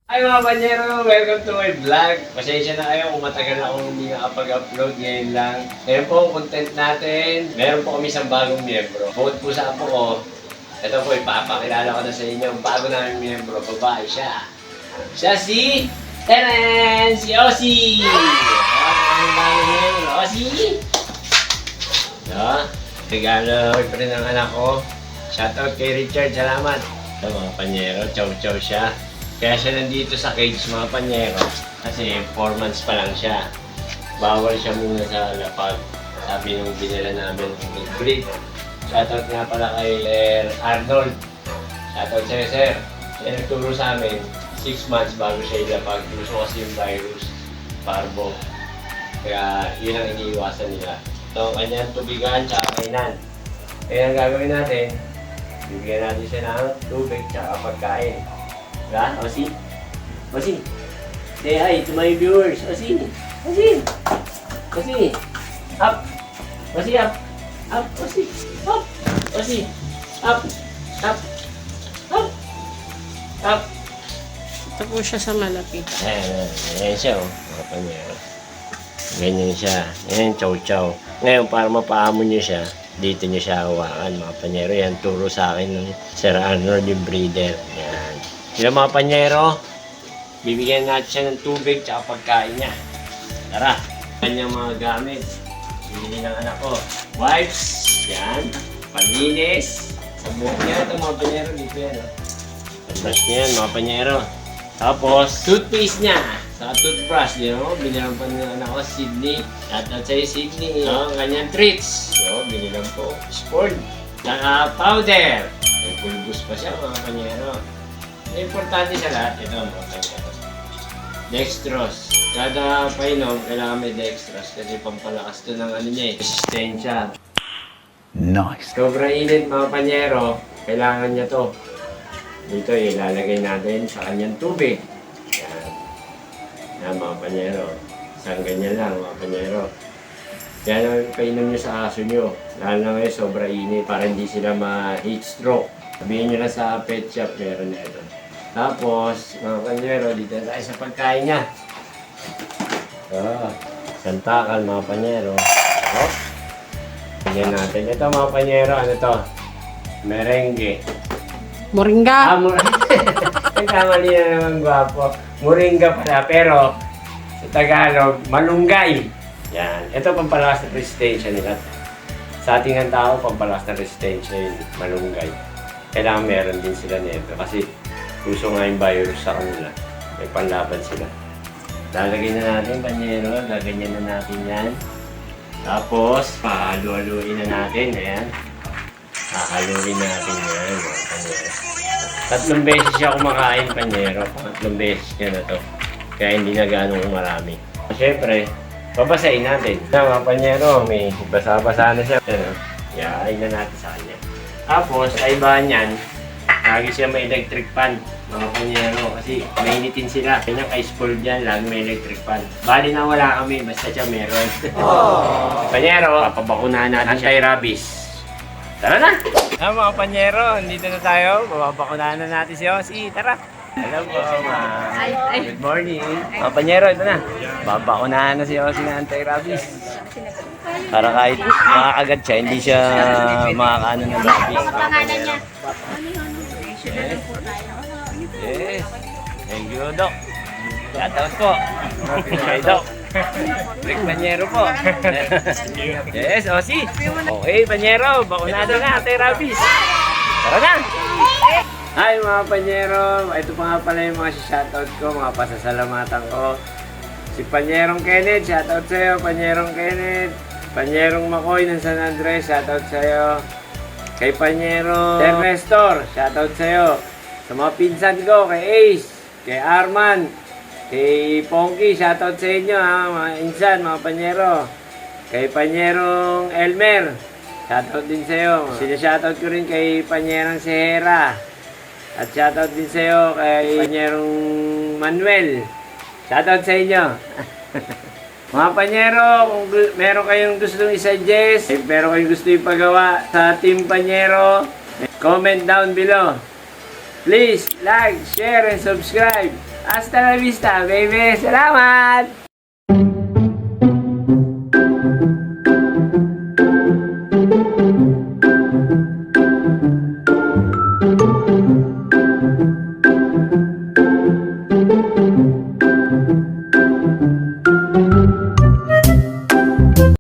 Hi mga panyero! Welcome to my vlog. Pasensya na kayo kung matagal akong hindi nakapag-upload ngayon lang. Ngayon po ang content natin. Meron po kami isang bagong miyembro. Bukod po sa apo ko, ito po ipapakilala ko na sa inyo. Ang bago namin miyembro, babae siya. Siya si Terence! Si Ozzy! Ang bago miyembro, Ozzy! Regalo ko rin ng anak ko. Shoutout kay Richard, salamat. Ito mga panyero, chow-chow siya. Kaya siya nandito sa cage mga panyero kasi 4 months pa lang siya. Bawal siya muna sa lapag. Sabi nung binila namin ng breed. Shoutout nga pala kay Sir Arnold. Shoutout sa'yo, sir. Siya nagturo sa amin 6 months bago siya ilapag. Gusto kasi yung virus, parvo. Kaya yun ang iniiwasan nila. Ito ang kanyang tubigan tsaka kainan. Kaya ang gagawin natin, bibigyan natin siya ng tubig tsaka pagkain. Diba? Ozzy? Ozzy? Say hi to my viewers. Ozzy? Ozzy? Ozzy? Up! Ozzy, up! Up! Ozzy! Up! Ozzy! Up! Up! Up! Up! Ito po siya sa malapit. Ayan siya, oh. Mga panyero. Ganyan siya. Ayan, chow-chow. Ngayon, para mapahamon niyo siya, dito niyo siya hawakan, mga panyero. Yan, turo sa akin ng Sir Arnold, yung breeder. Yan. Yung mga panyero, bibigyan natin siya ng tubig at pagkain niya. Tara, kanyang mga gamit. Bibili ng anak ko. Wipes, yan. Panlinis. Sa buhok niya, ito mga panyero, dito yan. Toothbrush niya yan, mga panyero. Tapos, toothpaste niya. Sa toothbrush, yun, binilang pa ng anak ko, Sydney. At sa'yo, Sydney. Ang kanyang treats. So, binilang po. Spoon. Saka powder. May pulbus pa siya, mga panyero. Importante sa lahat, ito mga panyero. Dextrose. Kada painom, kailangan may dextrose kasi pampalakas to ng ano niya eh, resistensya. Nice. Sobrang init mga panyero, kailangan niya to. Dito ilalagay natin sa kanyang tubig. Yan. Yan mga panyero. Isang ganyan lang mga panyero. Yan ang painom niyo sa aso niyo. Lalo na ngayon sobrang init para hindi sila ma-heat stroke. Sabihin niyo na sa pet shop, meron na ito. Tapos, mga panyero, dito tayo sa pagkain niya. Santakal, mga panyero. Tignan natin. Ito, mga panyero, ano to? Merengue. Moringa. Nagkamali na naman gwapo. Moringa pala, pero sa Tagalog, malunggay. Yan. Ito, pampalakas na resistensya nila. Sa ating ang tao, pampalakas na resistensya yung malunggay. Kailangan meron din sila nito kasi gusto nga yung virus sa kanila. May panlaban sila. Lalagay na natin, panyero. Gaganyan na natin yan. Tapos, pahalu-haluin na natin. Ayan. Hahaluin natin yan. Panyero. 3 beses siya kumakain, panyero. 3 beses niya na to. Kaya hindi na gano'ng marami. Siyempre, babasahin natin. Mga panyero, may basa-basa na siya. Yain na natin sa kanya. Tapos, kaibahan yan, lagi siya may electric fan, mga panyero, kasi mainitin sila. Kanyang ice-cold dyan, lagi may electric fan. Bali na wala kami, basta siya meron. Panyero, papabakunahan natin anti-rabies. Tara na! Mga panyero, dito na tayo. Papabakunahan na natin si Ozzy. Tara! Hello po, good morning. Mga panyero, ito na. Papabakunahan na si Ozzy ng anti-rabies. Para kahit makakagat siya, hindi siya makakaano ng rabies. Pangalan niya. Yes. Thank you, Doc. Shoutout po. Kay Doc. Rick Panyero po. Yes, Ozzy. Okay, Panyero. Bakunado na, Ate Rabies. Tara na. Hi mga Panyero. Ito pa nga pala yung mga shoutout ko, mga pasasalamatan ko. Si Panyerong Kenneth, shoutout sa'yo. Panyerong Kenneth. Panyerong Makoy ng San Andres, shoutout sa'yo. Kay Panyero Ernestor, shoutout sa'yo. Sa mga pinsan ko, kay Ace, kay Arman, kay Ponky, shoutout sa inyo ha, mga insan, mga Panyero. Kay Panyerong Elmer, shoutout din sa'yo. Shoutout ko rin kay Panyerong Sehera. At shoutout din sa'yo kay Panyerong Manuel. Shoutout sa inyo. Mga panyero, kung meron kayong gustong i-suggest, meron kayong gusto ipagawa sa Team Panyero, comment down below. Please like, share, and subscribe. Hasta la vista, baby. Salamat!